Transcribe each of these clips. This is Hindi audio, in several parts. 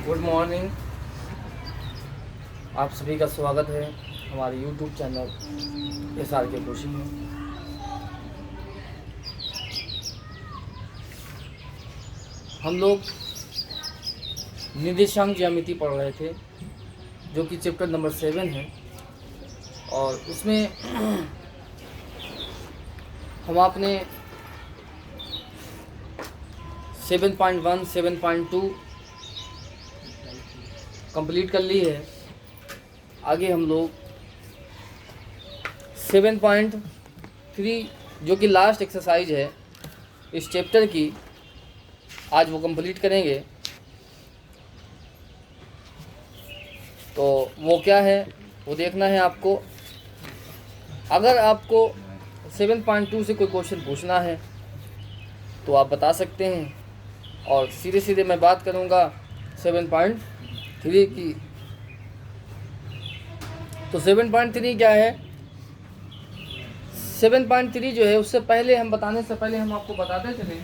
Good morning. आप सभी का स्वागत है हमारे यूट्यूब चैनल SR के खुशी में। हम लोग निर्देशांक ज्यामिति पढ़ रहे थे जो कि चैप्टर नंबर 7 है, और उसमें हम आपने 7.1, 7.2 कंप्लीट कर ली है। आगे हम लोग 7.3 जो कि लास्ट एक्सरसाइज है इस चैप्टर की, आज वो कंप्लीट करेंगे। तो वो क्या है वो देखना है आपको। अगर आपको 7.2 से कोई क्वेश्चन पूछना है तो आप बता सकते हैं, और सीधे सीधे मैं बात करूंगा 7.3 की। तो 7.3 क्या है? 7.3 जो है, उससे पहले हम बताने से पहले हम आपको बताते चलें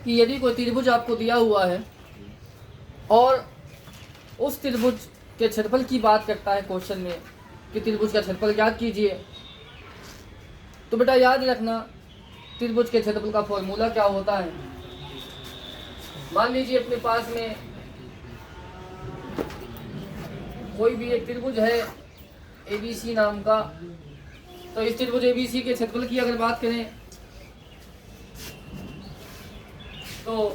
कि यदि कोई त्रिभुज आपको दिया हुआ है और उस त्रिभुज के क्षेत्रफल की बात करता है क्वेश्चन में कि त्रिभुज का क्षेत्रफल ज्ञात कीजिए, तो बेटा याद रखना त्रिभुज के क्षेत्रफल का फॉर्मूला क्या होता है। मान लीजिए अपने पास में कोई भी एक त्रिभुज है ABC नाम का, तो इस त्रिभुज ABC के क्षेत्रफल की अगर बात करें तो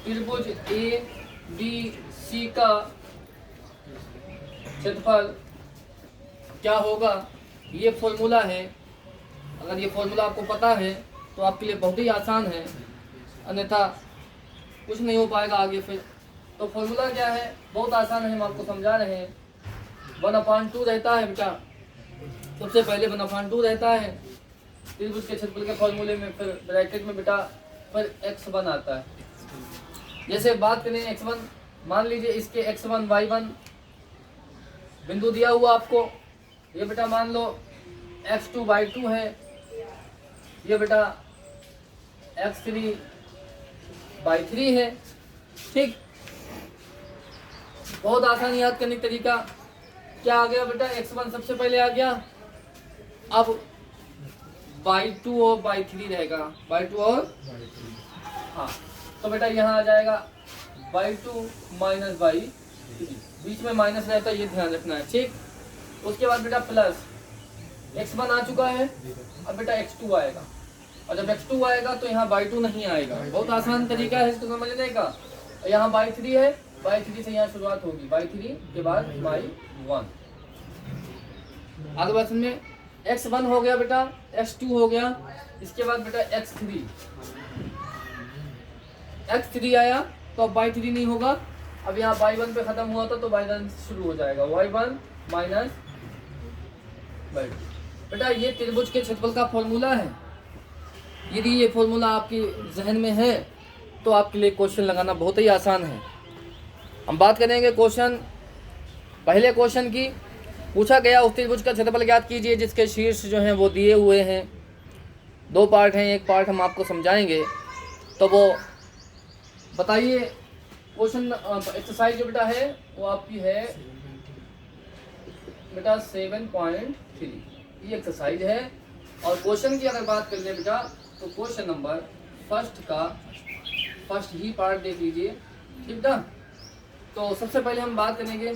त्रिभुज ABC का क्षेत्रफल क्या होगा, ये फॉर्मूला है। अगर ये फॉर्मूला आपको पता है तो आपके लिए बहुत ही आसान है, अन्यथा कुछ नहीं हो पाएगा आगे फिर। तो फॉर्मूला क्या है, बहुत आसान है, हम आपको समझा रहे हैं। 1/2 रहता है बेटा, सबसे पहले 1/2 रहता है त्रिभुज के क्षेत्रफल के फॉर्मूले में, फिर ब्रैकेट में बेटा फिर x1 आता है। जैसे बात करें x1, मान लीजिए इसके x1 y1 बिंदु दिया हुआ आपको, ये बेटा मान लो x2 y2 है, ये बेटा x3 y3 है। ठीक, बहुत आसान याद करने का तरीका क्या आ गया बेटा, x1 सबसे पहले आ गया, अब y2 और y3 रहेगा, y2 और हाँ, तो बेटा यहाँ आ जाएगा y2 माइनस y3, बीच में माइनस रहता है, ये ध्यान रखना है। ठीक, उसके बाद बेटा प्लस x1 आ चुका है, अब बेटा x2 आएगा, और जब x2 आएगा तो यहाँ y2 नहीं आएगा। बहुत आसान तरीका है इसको समझने का। यहाँ y3 है, y3 से यहाँ शुरुआत होगी, y3 के बाद y1। आगे बात में x1 हो गया बेटा, x2 हो गया, इसके बाद बेटा x3 आया, तो अब y3 नहीं होगा, अब यहाँ y1 पे खत्म हुआ था तो y1 शुरू हो जाएगा, y1 माइनस y2। बेटा ये त्रिभुज के क्षेत्रफल का फॉर्मूला है। यदि ये फॉर्मूला आपके जहन में है तो आपके लिए क्वेश्चन लगाना बहुत ही आसान है। हम बात करेंगे क्वेश्चन, पहले क्वेश्चन की। पूछा गया उस त्रिभुज का क्षेत्रफल ज्ञात कीजिए जिसके शीर्ष जो हैं वो दिए हुए हैं। दो पार्ट हैं, एक पार्ट हम आपको समझाएंगे, तो वो बताइए। क्वेश्चन एक्सरसाइज जो बेटा है वो आपकी है बेटा 7.3, ये एक्सरसाइज है। और क्वेश्चन की अगर बात कर ले बेटा तो क्वेश्चन नंबर फर्स्ट ही पार्ट देख लीजिए। ठीक ना, तो सबसे पहले हम बात करेंगे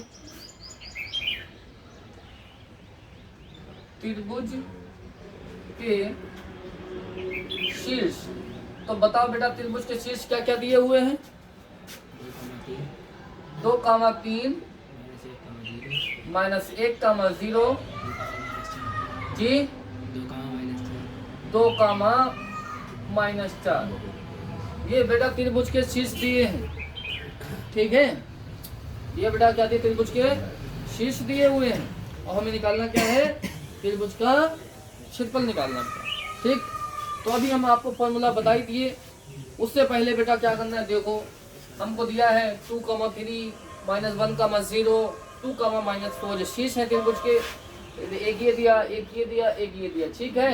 त्रिभुज के शीर्ष। तो बताओ बेटा त्रिभुज के शीर्ष क्या क्या दिए हुए हैं? 2,3 -1,0 जी, 2,-4। ये बेटा त्रिभुज के शीर्ष दिए हैं। ठीक है, ये बेटा क्या दिए, त्रिभुज के शीर्ष दिए हुए हैं, और हमें निकालना क्या है, त्रिभुज का क्षेत्रफल निकालना है। ठीक, तो अभी हम आपको फॉर्मूला बता ही दिए। उससे पहले बेटा क्या करना है, देखो हमको दिया है 2,3 -1,0 2,-4 शीर्ष है त्रिभुज के, एक ये दिया, एक ये दिया, एक ये दिया। ठीक है,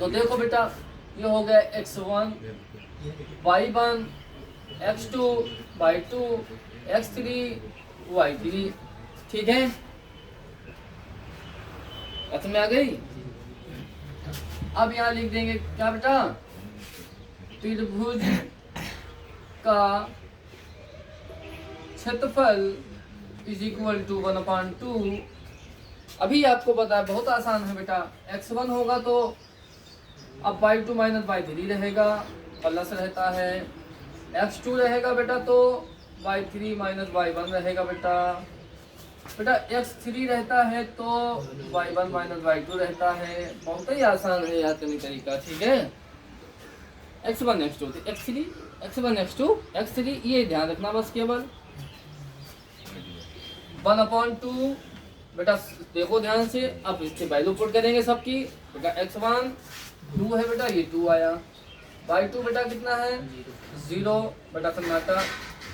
तो देखो बेटा ये हो गया x1 y1 x2 y2 x3 y3। ठीक है, अर्थ में आ गई। अब यहाँ लिख देंगे क्या बेटा, त्रिभुज का क्षेत्रफल इज इक्वल टू 1/2। अभी आपको पता है बहुत आसान है बेटा, x1 होगा तो अब y2 माइनस y3 रहेगा, प्लस रहता है, x2 रहेगा बेटा तो y3 माइनस y1 रहेगा बेटा, x3 रहता है तो y1 माइनस y2 रहता है। बहुत ही आसान है याद करने का तरीका। ठीक है, x1 x2 x3 x1 x2 x3, ये ध्यान रखना बस केवल। 1/2 बेटा देखो ध्यान से, अब इसके वैल्यू पुट करेंगे सबकी। बेटा x1 2 है बेटा, ये 2 आया। y2 बेटा कितना है 0 बेटा सन्नाटा।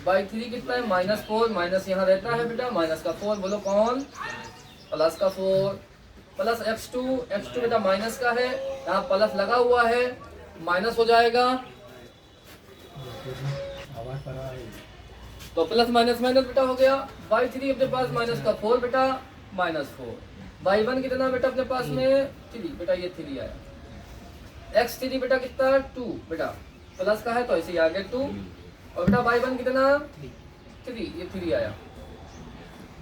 y3 कितना है -4, माइनस यहाँ रहता है बेटा, माइनस का 4, बोलो कौन, प्लस का 4, प्लस x2 बेटा माइनस का है, यहाँ प्लस लगा हुआ है, माइनस हो जाएगा तो प्लस माइनस माइनस बेटा हो गया। y3 अपने पास माइनस का 4 बेटा, -4। y1 कितना बेटा अपने पास में 3 बेटा, ये 3 आया। x3 बेटा कितना 2 बेटा, प्लस का है तो ऐसे ही आ गया 2, और बेटा y1 कितना 3, ये 3 आया।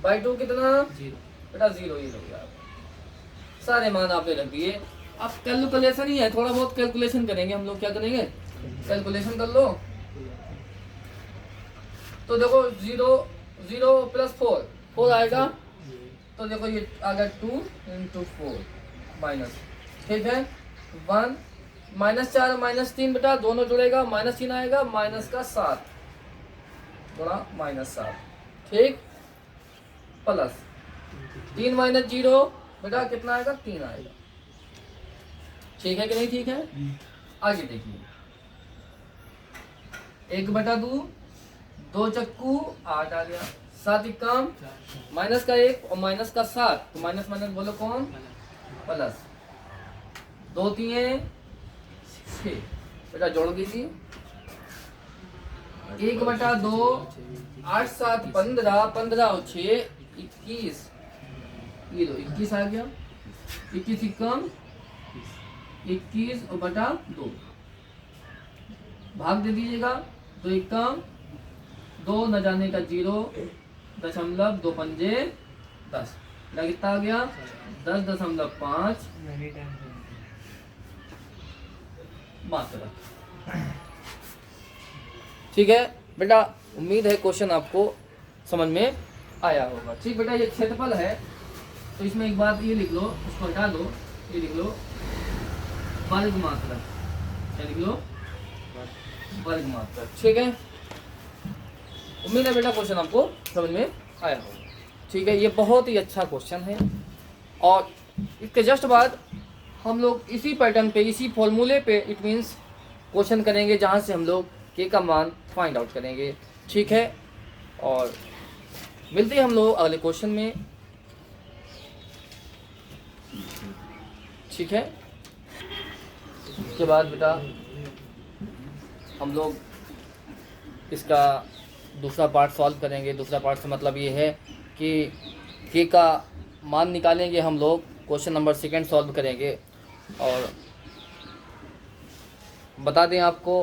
y2 कितना बेटा 0, ये हो गया। सारे मान आपने रख दिए। अब कैलकुलेशन ही है, थोड़ा बहुत कैलकुलेशन करेंगे हम लोग। क्या करेंगे, कैलकुलेशन कर लो। तो देखो 0 प्लस 4 आएगा, तो देखो ये आ गया 2 × 4 माइनस। ठीक है, 1 -4 -3 बेटा दोनों जुड़ेगा, -3 आएगा, माइनस का 7 थोड़ा -7। ठीक, प्लस 3 - 0 बेटा कितना आएगा 3 आएगा। ठीक है कि नहीं, ठीक है। आगे देखिए, 1/2 2 चक्कू 8 आ गया, 7 काम माइनस का 1 और माइनस का 7, तो माइनस माइनस बोलो कौन, प्लस। 2 3 6 बेटा जोड़ दीजिए। 1/2 8 7 15 15 और 6 21, ये लो 21 आ गया। 21 कम 21 और बटा 2 भाग दे दीजिएगा। 2 1 कम 2 न जाने का 0.2 पंजे 10, कितना आ गया 10.5 मात्रा। ठीक है बेटा, उम्मीद है क्वेश्चन आपको समझ में आया होगा। ठीक बेटा, ये क्षेत्रफल है तो इसमें एक बात ये लिख लो, उसको हटा दो, ये लिख लो वर्ग मात्रा। क्या लिख लो, वर्ग मात्रा। ठीक है, उम्मीद है बेटा क्वेश्चन आपको समझ में आया होगा। ठीक है, ये बहुत ही अच्छा क्वेश्चन है, और इसके जस्ट बाद हम लोग इसी पैटर्न पे, इसी फॉर्मूले पे इट मीन्स क्वेश्चन करेंगे, जहाँ से हम लोग के का मान फाइंड आउट करेंगे। ठीक है, और मिलते हैं हम लोग अगले क्वेश्चन में। ठीक है, उसके बाद बेटा हम लोग इसका दूसरा पार्ट सॉल्व करेंगे। दूसरा पार्ट से मतलब ये है कि के का मान निकालेंगे हम लोग, क्वेश्चन नंबर 2 सॉल्व करेंगे। और बता दें आपको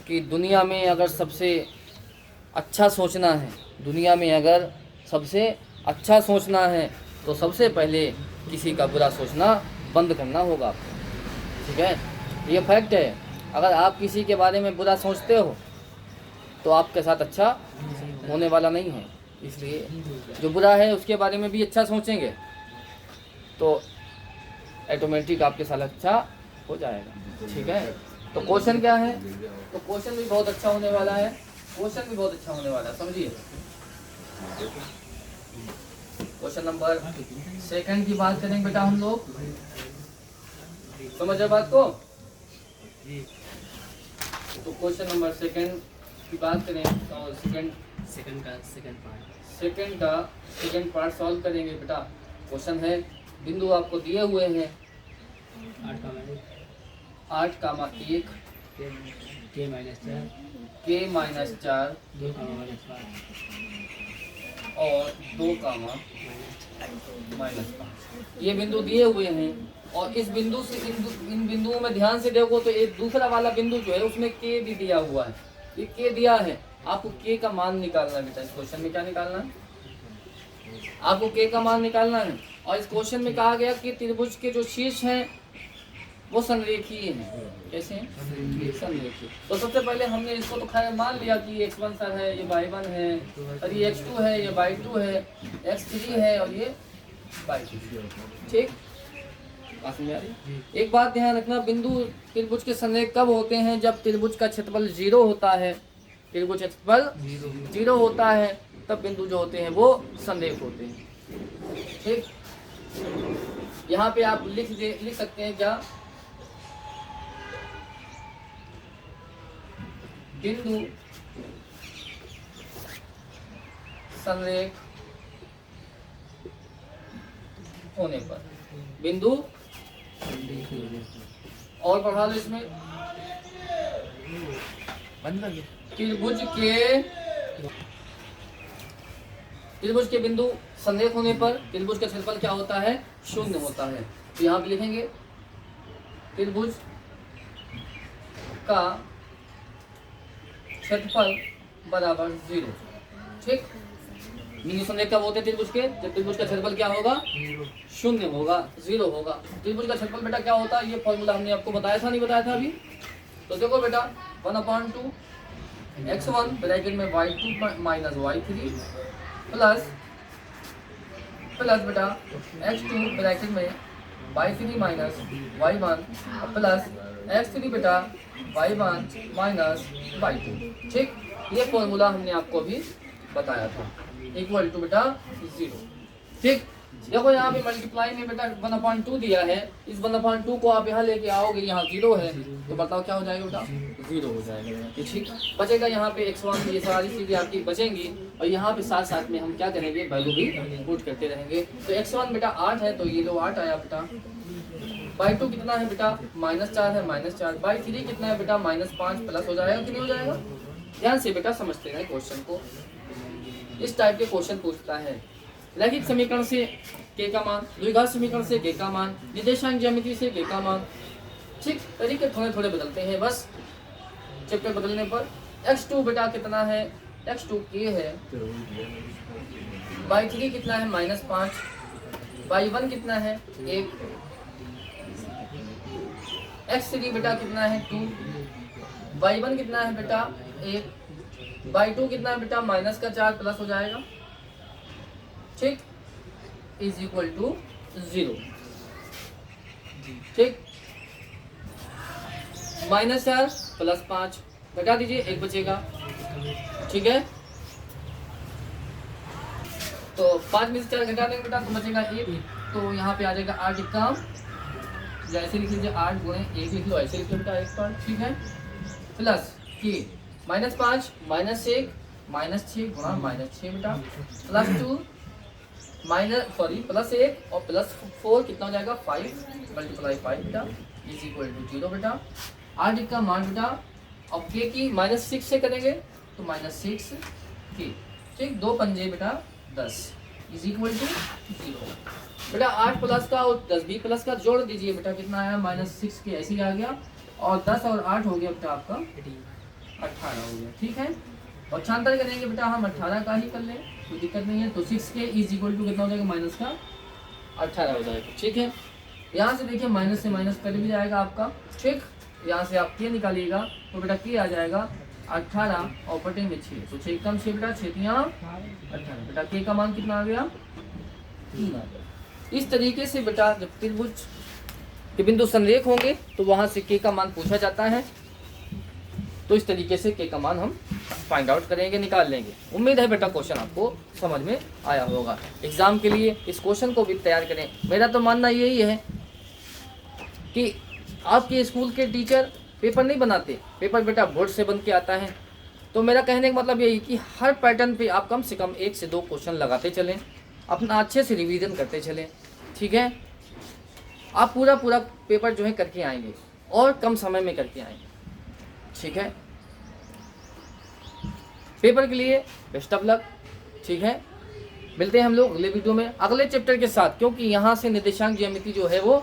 कि दुनिया में अगर सबसे अच्छा सोचना है, दुनिया में अगर सबसे अच्छा सोचना है तो सबसे पहले किसी का बुरा सोचना बंद करना होगा आपको। ठीक है, ये फैक्ट है। अगर आप किसी के बारे में बुरा सोचते हो तो आपके साथ अच्छा होने वाला नहीं है। इसलिए जो बुरा है उसके बारे में भी अच्छा सोचेंगे तो ऑटोमेटिक आपके साथ अच्छा हो जाएगा। ठीक है, तो क्वेश्चन क्या है, तो क्वेश्चन भी बहुत अच्छा होने वाला है, क्वेश्चन भी बहुत अच्छा होने वाला है, समझिए। क्वेश्चन नंबर 2 की बात करेंगे बेटा हम लोग, समझ बात को। तो क्वेश्चन नंबर 2 की बात करें तो सेकंड पार्ट सॉल्व करेंगे बेटा। क्वेश्चन है, बिंदु आपको दिए हुए हैं 8, 1 के माइनस 4 के माइनस 4 2 माइनस 5 और 2 माइनस 5 ये बिंदु दिए हुए हैं। और इस बिंदु से इन बिंदुओं में ध्यान से देखो तो एक दूसरा वाला बिंदु जो है उसमें के भी दिया हुआ है। ये के दिया है, आपको के का मान निकालना है बेटा। इस क्वेश्चन में क्या निकालना है? आपको के का मान निकालना है। और इस क्वेश्चन में कहा गया कि त्रिभुज के जो शीर्ष हैं वो संरेखीय हैं। कैसे हैं? संरेखीय। तो सबसे पहले हमने इसको तो खैर मान लिया कि ये x1 सर है, ये y1 है, और ये x2 है, ये y2 है, x3 है और ये y3। ठीक, बात समझ आ रही? एक बात ध्यान रखना, बिंदु त्रिभुज के संरेख कब होते हैं? जब त्रिभुज का क्षेत्रफल 0 होता है। त्रिभुज क्षेत्रफल 0 होता है तब बिंदु जो होते हैं वो संरेख होते हैं। ठीक, यहाँ पे आप लिख सकते हैं क्या? बिंदु संरेख होने पर, बिंदु और पढ़ा लो इसमें, त्रिभुज के बिंदु संरेख होने पर त्रिभुज का क्षेत्रफल क्या होता है? 0 होता है। तो यहाँ पे लिखेंगे त्रिभुज का क्षेत्रफल बराबर 0। ठीक, बिंदु संरेख कब होते हैं त्रिभुज के? जब त्रिभुज का क्षेत्रफल क्या होगा? 0 होगा, 0 होगा। त्रिभुज का क्षेत्रफल बेटा क्या होता है? ये फॉर्मूला हमने आपको बताया था, नहीं बताया था अभी? तो देखो बेटा 1/2 x1 ब्रैकेट में y2 माइनस y3 प्लस बेटा x2 ब्रैकेट में y3 minus y1 plus x3 बेटा y1 माइनस y2। ठीक, ये फॉर्मूला हमने आपको भी बताया था, इक्वल टू बेटा 0। ठीक, देखो यहाँ पे मल्टीप्लाई में बेटा 1/2 दिया है। इस 1/2 को आप यहाँ लेके आओगे, यहाँ 0 है तो बताओ क्या हो जाएगा बेटा? 0 हो जाएगा। ठीक, बचेगा यहाँ पे x1, ये सारी चीजें आपकी बचेंगी। और यहाँ पे साथ साथ में हम क्या करेंगे? वैल्यू भी पुट करते रहेंगे। तो x1 बेटा 8 है तो ये लो 8 आया बेटा। y2 कितना है बेटा? -4 है, -4। y3 कितना है बेटा? -5 प्लस हो जाएगा कि नहीं हो जाएगा? ध्यान से बेटा समझते रहे क्वेश्चन को। इस टाइप के क्वेश्चन पूछता है। रैखिक समीकरण से के का मान, द्विघात समीकरण से के का मान, निर्देशांक ज्यामिति से के का मान। ठीक, तरीके थोड़े थोड़े बदलते हैं बस चैप्टर बदलने पर। x2 बेटा कितना है? x2 के है। y3 कितना है? -5। y1 कितना है? 1। x3 बेटा कितना है? 2। y1 कितना है बेटा? 1। y2 कितना है बेटा? -4 प्लस हो जाएगा। ठीक, इज इक्वल टू 0। ठीक, -4 प्लस 5 घटा दीजिए, 1 बचेगा। ठीक है, तो 5 में से 4 घटा देंगे बेटा तो बचेगा 1। तो यहाँ पे आ जाएगा 8 का, जैसे लिख लीजिए 8 गुणे 1 लिख लो, ऐसे लिख लो बेटा 1 पर। ठीक है, प्लस की -5 -1 -6 गुणा -6 बेटा, प्लस 2 प्लस 1 और प्लस 4 कितना हो जाएगा? 5 मल्टीप्लाई 5 बेटा इज इक्वल टू 0 बेटा। 8 का मान बेटा, अब के की -6 से करेंगे तो -6 के। ठीक, 2 पंजे बेटा 10 इज इक्वल टू 0 बेटा। 8 प्लस का और 10 भी प्लस का जोड़ दीजिए बेटा, कितना आया? -6 के, ऐसे ही आ गया। और 10 और 8 हो गया बेटा आपका 18 हो गया। ठीक है, और छांतर करेंगे बेटा हम 18 का ही कर लें, कोई दिक्कत नहीं है। तो 6 के इज इक्वल टू कितना हो जाएगा? -18 हो जाएगा। ठीक है, यहाँ से देखिए माइनस से माइनस कर भी जाएगा आपका। ठीक, यहाँ से आप के निकालिएगा तो बेटा के आ जाएगा 18 और बटे में 6, तो 6 कम 6 बेटा 6 तियां 18 बेटा। के का मान कितना आ गया? 3 आ गया। इस तरीके से बेटा जब त्रिभुज के बिंदु संरेख होंगे तो वहाँ से के का मान पूछा जाता है। तो इस तरीके से के का मान हम फाइंड आउट करेंगे, निकाल लेंगे। उम्मीद है बेटा क्वेश्चन आपको समझ में आया होगा। एग्जाम के लिए इस क्वेश्चन को भी तैयार करें। मेरा तो मानना यही है कि आपके स्कूल के टीचर पेपर नहीं बनाते, पेपर बेटा बोर्ड से बन के आता है। तो मेरा कहने का मतलब यही कि हर पैटर्न पे आप कम से कम 1 से 2 क्वेश्चन लगाते चलें, अपना अच्छे से रिवीजन करते चलें। ठीक है, आप पूरा पेपर जो है करके आएंगे और कम समय में करके आएंगे। ठीक है, पेपर के लिए बेस्ट ऑफ लक। ठीक है, मिलते हैं हम लोग अगले वीडियो में अगले चैप्टर के साथ, क्योंकि यहाँ से निर्देशांक ज्यामिति जो है वो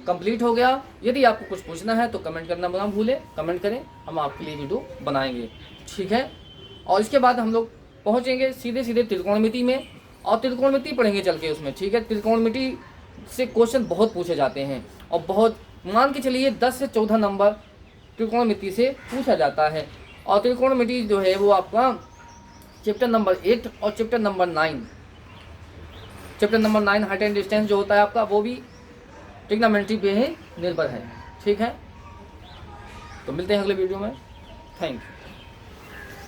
कंप्लीट हो गया। यदि आपको कुछ पूछना है तो कमेंट करना ना भूलें, कमेंट करें, हम आपके लिए वीडियो बनाएंगे। ठीक है, और इसके बाद हम लोग पहुँचेंगे सीधे त्रिकोणमिति में, और त्रिकोणमिति पढ़ेंगे चल के उसमें। ठीक है, त्रिकोणमिति से क्वेश्चन बहुत पूछे जाते हैं, और बहुत मान के चलिए 10 से 14 नंबर त्रिकोणमिति से पूछा जाता है। और त्रिकोणमिति जो है वो आपका चैप्टर नंबर 8 और chapter number 9, chapter number 9 height and distance जो होता है आपका, वो भी ट्रिग्नोमेट्री पे ही निर्भर है। ठीक है, तो मिलते हैं अगले वीडियो में। Thank you.